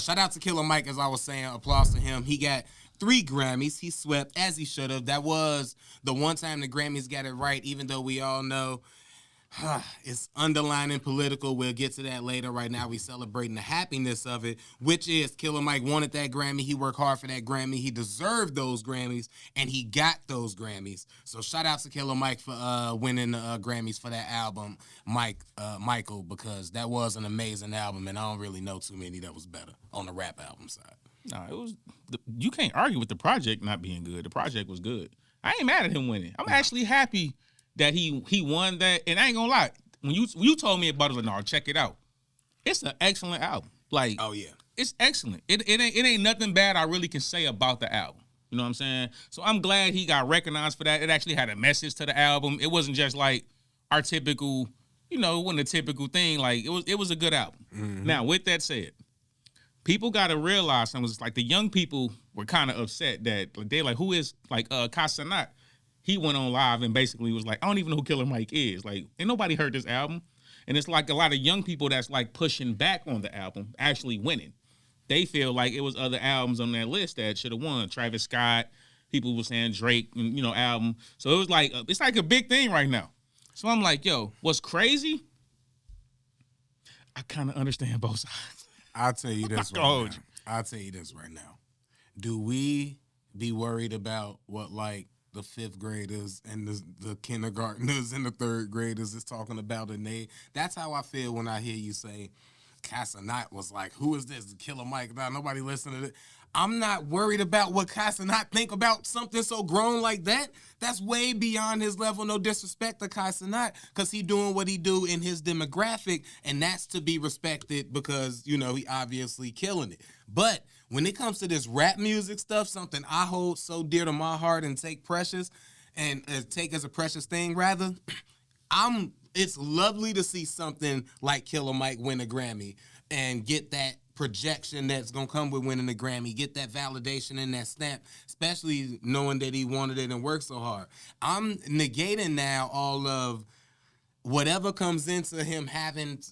Shout out to Killer Mike, as I was saying. Applause to him. He got 3 Grammys. He swept, as he should have. That was the one time the Grammys got it right, even though we all know it's underlining political. We'll get to that later. Right now, we celebrating the happiness of it, which is Killer Mike wanted that Grammy. He worked hard for that Grammy. He deserved those Grammys, and he got those Grammys. So shout out to Killer Mike for winning the Grammys for that album, Michael, because that was an amazing album, and I don't really know too many that was better on the rap album side. No, it was. You can't argue with the project not being good. The project was good. I ain't mad at him winning. I'm actually happy that he won that. And I ain't gonna lie, when you told me about it, I was like, no, check it out. It's an excellent album. Like, oh yeah, it's excellent. It ain't nothing bad I really can say about the album. You know what I'm saying? So I'm glad he got recognized for that. It actually had a message to the album. It wasn't just like our typical, it wasn't a typical thing. Like it was a good album. Mm-hmm. Now, with that said, people got to realize something. It's like the young people were kind of upset that they're like, who is like Casanat? He went on live and basically was like, I don't even know who Killer Mike is. Like, ain't nobody heard this album. And it's like a lot of young people that's like pushing back on the album actually winning. They feel like it was other albums on that list that should have won. Travis Scott, people were saying Drake, album. So it was like, it's like a big thing right now. So I'm like, yo, what's crazy? I kind of understand both sides. I'll tell you this right now. Do we be worried about what like the 5th graders and the kindergartners and the 3rd graders is talking about? And that's how I feel when I hear you say Casanat was like, who is this? Killer Mike. Nobody listening to it. I'm not worried about what Casanat think about something so grown like that. That's way beyond his level. No disrespect to Casanat, because he doing what he do in his demographic, and that's to be respected because, he obviously killing it. But when it comes to this rap music stuff, something I hold so dear to my heart and take precious and take as a precious thing, rather, it's lovely to see something like Killer Mike win a Grammy and get that projection that's going to come with winning the Grammy, get that validation and that stamp, especially knowing that he wanted it and worked so hard. I'm negating now all of whatever comes into him having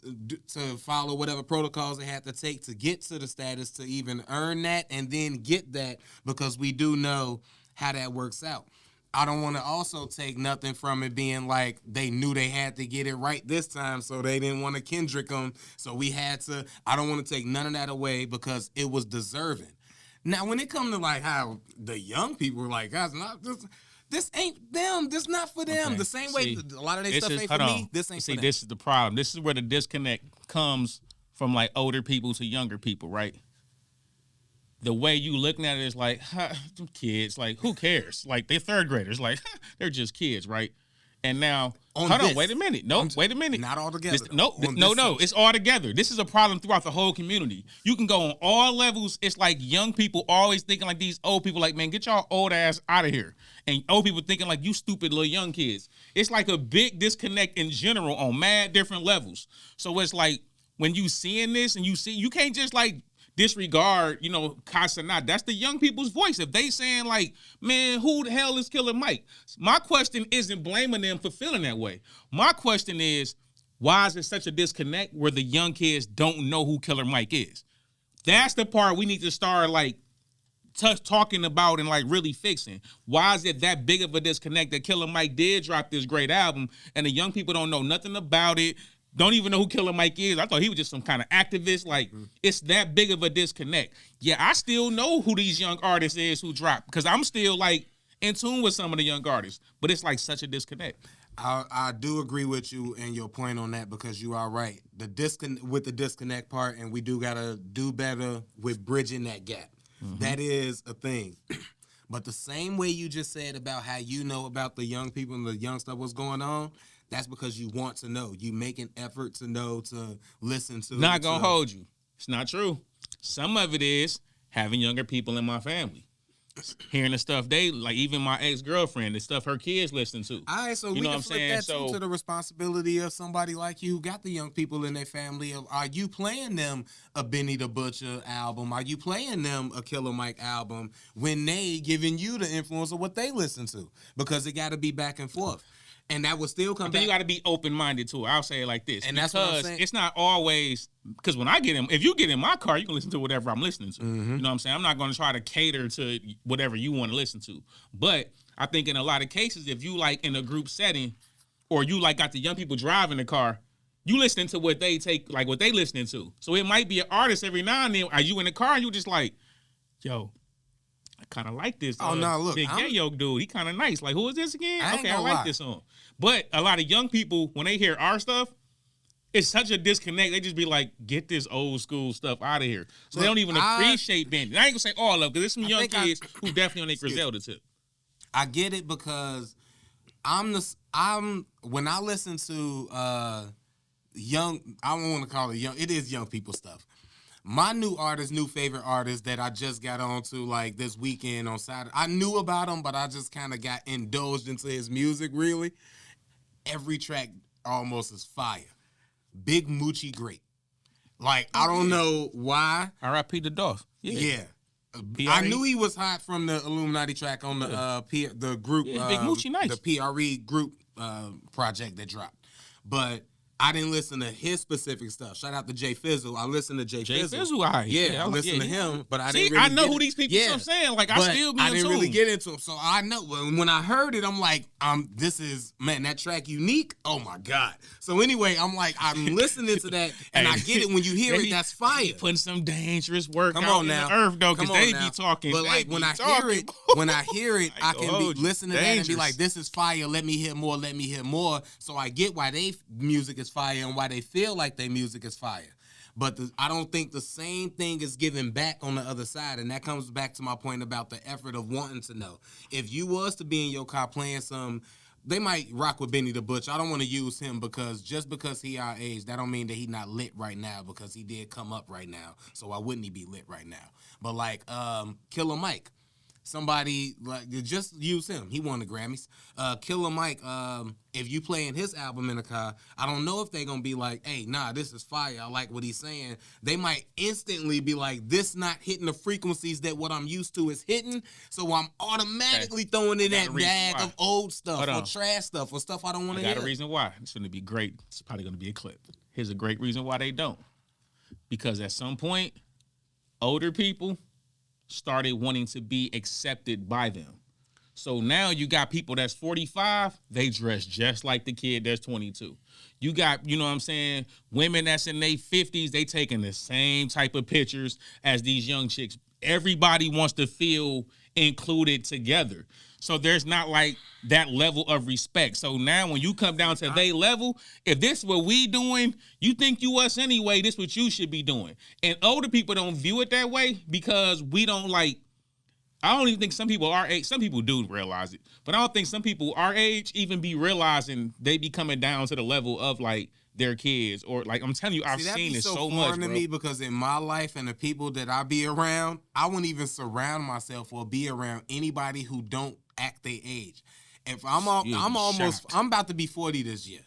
to follow whatever protocols they have to take to get to the status to even earn that and then get that, because we do know how that works out. I don't want to also take nothing from it being like they knew they had to get it right this time, so they didn't want to Kendrick them. So we had to. I don't want to take none of that away because it was deserving. Now, when it comes to like how the young people were like, guys, this ain't them. This not for them. Okay. The same way a lot of their stuff ain't for me. This ain't for them. This is the problem. This is where the disconnect comes from, like older people to younger people, right? The way you looking at it is like, them kids, like, who cares? Like, they're 3rd graders. Like, they're just kids, right? And now, hold on, wait a minute. Wait a minute. Not all together. No, it's all together. This is a problem throughout the whole community. You can go on all levels. It's like young people always thinking like these old people, like, man, get y'all old ass out of here. And old people thinking like you stupid little young kids. It's like a big disconnect in general on mad different levels. So it's like, when you seeing this and you can't just like disregard, Casanat. That's the young people's voice. If they saying like, man, who the hell is Killer Mike? My question isn't blaming them for feeling that way. My question is, why is there such a disconnect where the young kids don't know who Killer Mike is? That's the part we need to start like talking about and like really fixing. Why is it that big of a disconnect that Killer Mike did drop this great album and the young people don't know nothing about it? Don't even know who Killer Mike is. I thought he was just some kind of activist. Like, It's that big of a disconnect. Yeah, I still know who these young artists is who drop, because I'm still, like, in tune with some of the young artists. But it's, like, such a disconnect. I do agree with you and your point on that, because you are right. The disconnect part, and we do got to do better with bridging that gap. Mm-hmm. That is a thing. But the same way you just said about how you know about the young people and the young stuff, what's going on, that's because you want to know. You make an effort to know, to listen to. Not going to hold you. It's not true. Some of it is having younger people in my family. Hearing the stuff they, like even my ex-girlfriend, the stuff her kids listen to. All right, so we can flip that too to the responsibility of somebody like you who got the young people in their family. Are you playing them a Benny the Butcher album? Are you playing them a Killer Mike album when they giving you the influence of what they listen to? Because it got to be back and forth. And that would still come Then back. you got to be open minded to it. I'll say it like this, And because that's what I'm saying. it's not always. Because when I get in, if you get in my car, you can listen to whatever I'm listening to. Mm-hmm. You know what I'm saying? I'm not going to try to cater to whatever you want to listen to. But I think in a lot of cases, if you like in a group setting, or you like got the young people driving the car, you listening to what they take, like what they listening to. So it might be an artist every now and then. Are you in the car and you just like, yo, I kind of like this. Oh no, look, Big Yayo dude, he kind of nice. Like, who is this again? I ain't Okay, I gonna like lie. this song. But a lot of young people, when they hear our stuff, it's such a disconnect. They just be like, get this old school stuff out of here. So Look, they don't even appreciate Bandit. I ain't gonna say all of them, because there's some young think kids who definitely on their Griselda tip. I get it, because I'm when I listen to young, I don't want to call it young, it is young people stuff. My new favorite artist that I just got onto like this weekend on Saturday. I knew about him, but I just kind of got indulged into his music, really. Every track almost is fire. Big Moochie Great. Like, I don't know why. R.I.P. to Dolph. Yeah. I knew he was hot from the Illuminati track on the the group, Big Moochie, nice. the PRE group project that dropped. But I didn't listen to his specific stuff. Shout out to Jay Fizzle. I listened to Jay Fizzle. Fizzle, all right. Yeah, I listened to him, but I See, didn't really I know get who it. these people. So I'm saying, like, I But still be I in didn't tune. really get into him, so I know when I heard it, I'm like, this is, man, that track Unique. Oh my god. So anyway, I'm like, I'm listening to that, and I get it when you hear it. That's fire. Putting some dangerous work Come out on now, in the earth though, because Come on they now. be talking. But like when I hear it, I can be listening to that and be like, this is fire. Let me hear more. Let me hear more. So I get why they music is fire and why they feel like their music is fire. But I don't think the same thing is given back on the other side. And that comes back to my point about the effort of wanting to know. If you was to be in your car playing some, they might rock with Benny the Butcher. I don't want to use him because just because he our age, that don't mean that he not lit right now, because he did come up right now. So why wouldn't he be lit right now? But like Killer Mike, somebody like just use him. He won the Grammys. Killer Mike, if you playing his album in the car, I don't know if they gonna be like, hey, nah, this is fire. I like what he's saying. They might instantly be like, this not hitting the frequencies that what I'm used to is hitting. So I'm automatically throwing in that bag of old stuff or trash stuff or stuff I don't want to hear. I got a reason why. It's gonna be great. It's probably gonna be a clip. Here's a great reason why they don't. Because at some point, older people started wanting to be accepted by them. So now you got people that's 45, they dress just like the kid that's 22. You got, you know what I'm saying, women that's in their 50s, they taking the same type of pictures as these young chicks. Everybody wants to feel included together. So there's not like that level of respect. So now when you come down to their level, if this what we doing, you think you us anyway, this what you should be doing. And older people don't view it that way because we don't like, I don't even think some people our age, some people do realize it, but I don't think some people our age even be realizing they be coming down to the level of like their kids, or like I'm telling you, I've seen it so much, to me, because in my life and the people that I be around, I wouldn't even surround myself or be around anybody who don't act their age. If I'm about to be 40 this year,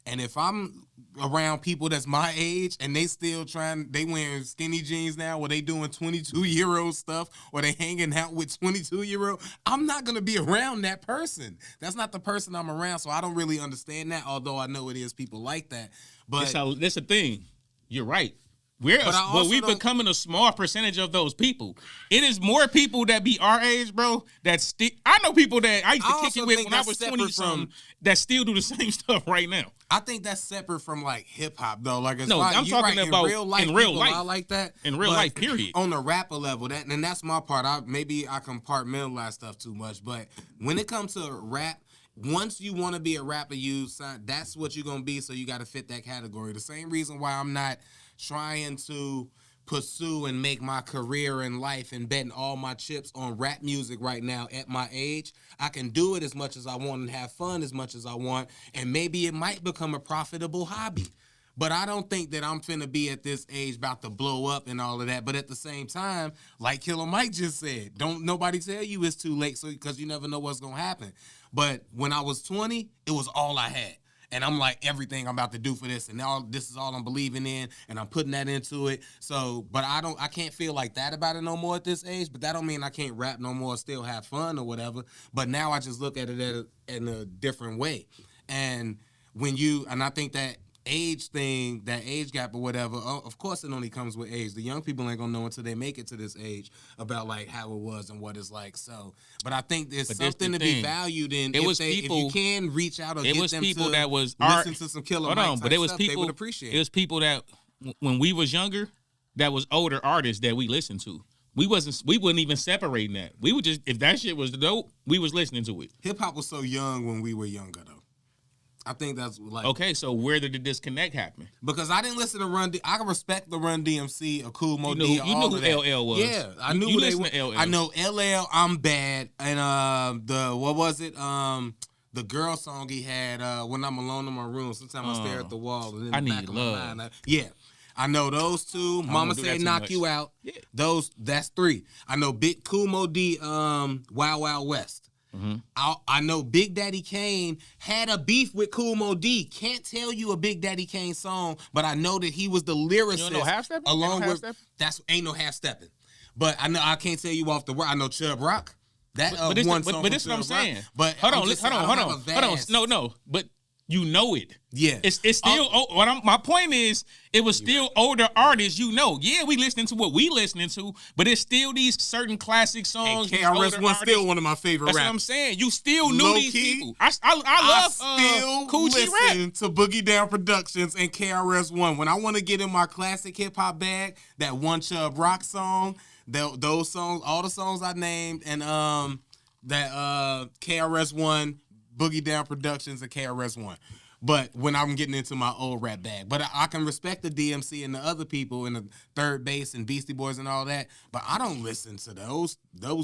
and if I'm around people that's my age and they still they wearing skinny jeans now, or they doing 22-year-old stuff, or they hanging out with 22-year-old, I'm not going to be around that person. That's not the person I'm around, so I don't really understand that, although I know it is people like that. But that's the thing. You're right. We're becoming a small percentage of those people. It is more people that be our age, bro, that I know people that I used to kick it with when I was 20-something that still do the same stuff right now. I think that's separate from like hip hop though. Like I'm talking about in real life. I like that. In real life, period. On the rapper level, that's my part. Maybe I compartmentalize stuff too much, but when it comes to rap, once you want to be a rapper, that's what you're gonna be. So you got to fit that category. The same reason why I'm not trying to pursue and make my career in life and betting all my chips on rap music right now at my age. I can do it as much as I want and have fun as much as I want, and maybe it might become a profitable hobby. But I don't think that I'm finna be at this age about to blow up and all of that. But at the same time, like Killer Mike just said, don't nobody tell you it's too late, so because you never know what's gonna happen. But when I was 20, it was all I had. And I'm like, everything I'm about to do for this, and now this is all I'm believing in, and I'm putting that into it. So, but I can't feel like that about it no more at this age. But that don't mean I can't rap no more, still have fun or whatever. But now I just look at it in a different way. And I think that age thing, that age gap or whatever, of course it only comes with age. The young people ain't gonna know until they make it to this age about like how it was and what it's like. So, but I think there's something to be valued in. If you can reach out or get them to that was listen to some Killer Mike type stuff, they would appreciate it. It was people that when we was younger, that was older artists that we listened to. We wouldn't even separating that. We would just, if that shit was dope, we was listening to it. Hip hop was so young when we were younger though. I think that's like... Okay, so where did the disconnect happen? Because I didn't listen to Run DMC. I can respect the Run DMC, or Cool Mo D, you knew who LL was. Yeah, I knew who they were. I know LL, I'm Bad, and what was it? The girl song he had, When I'm Alone in My Room, sometimes I stare at the wall. And in the back of my mind, I know those two. Mama Said Knock You Out. Yeah. That's three. I know Big Cool Mo D, Wild Wild West. Mm-hmm. I know Big Daddy Kane had a beef with Cool Mo D. Can't tell you a Big Daddy Kane song, but I know that he was the lyricist. You don't know Half Steppin'? Along with ain't no Half Steppin'. But I know I can't tell you off the word. I know Chubb Rock. That one song. But this is what I'm saying. But hold on. No. But you know it. Yeah. It's still my point is it was still older artists, you know. Yeah, we listening to what we listening to, but it's still these certain classic songs. And KRS-One still one of my favorite rappers. That's what I'm saying. You still knew these people. I love Cool G rap. To Boogie Down Productions and KRS-One. When I want to get in my classic hip hop bag, that one Chubb Rock song, those songs, all the songs I named, and that KRS-One, Boogie Down Productions, and KRS-One. But when I'm getting into my old rap bag. But I can respect the DMC and the other people in the Third Base and Beastie Boys and all that. But I don't listen to those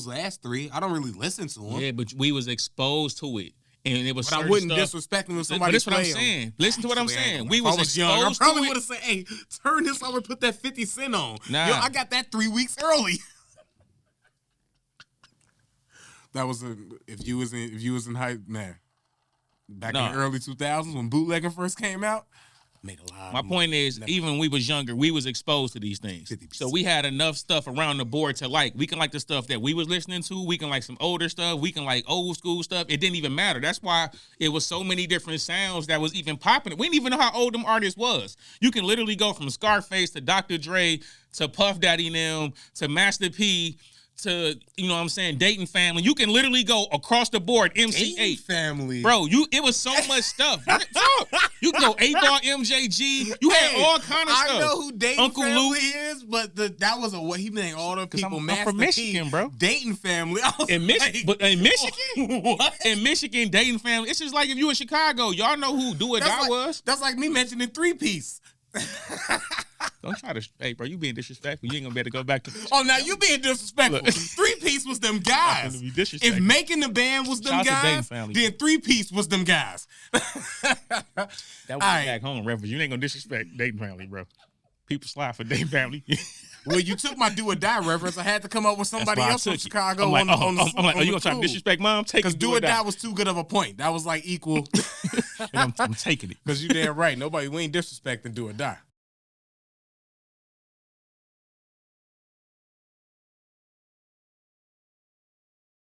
last three. I don't really listen to them. Yeah, but we was exposed to it. And it was. But I wouldn't disrespect them if somebody. But that's what I'm saying. Listen to what I'm saying. We was young. I exposed probably to would have said, "Hey, turn this over, put that 50 Cent on." Nah. Yo, I got that 3 weeks early. That was if you was in high, man. Back in the early 2000s when bootlegging first came out, made a lot. My point is, even when we was younger, we was exposed to these things. 50%. So we had enough stuff around the board to like. We can like the stuff that we was listening to. We can like some older stuff. We can like old school stuff. It didn't even matter. That's why it was so many different sounds that was even popping. We didn't even know how old them artists was. You can literally go from Scarface to Dr. Dre to Puff Daddy them to Master P to, you know what I'm saying, Dayton Family. You can literally go across the board, MC8. Dayton Family. Bro, it was so much stuff. You can go 8-Ball MJG. You had all kind of stuff. I know who Dayton Uncle Family Luke. is, but that was what he named all the people. I'm from Michigan, bro. Dayton Family. In Michigan? What? In Michigan, Dayton Family. It's just like if you in Chicago, y'all know who Do Or Die was. That's like me mentioning 3-Piece. Don't try to, hey, bro, you being disrespectful. You ain't gonna be able to go back to. Oh, now you being disrespectful. 3-Piece was them guys. If Making the Band was them guys, then 3-Piece was them guys. That was back home reference. You ain't gonna disrespect Dayton Family, bro. People slide for Dayton Family. Well, you took my Do or Die reference. I had to come up with somebody else from Chicago. I'm like, you gonna try to disrespect Mom? Because Do or Die was too good of a point. That was like equal. And I'm taking it. Because you damn right. We ain't disrespecting Do or Die.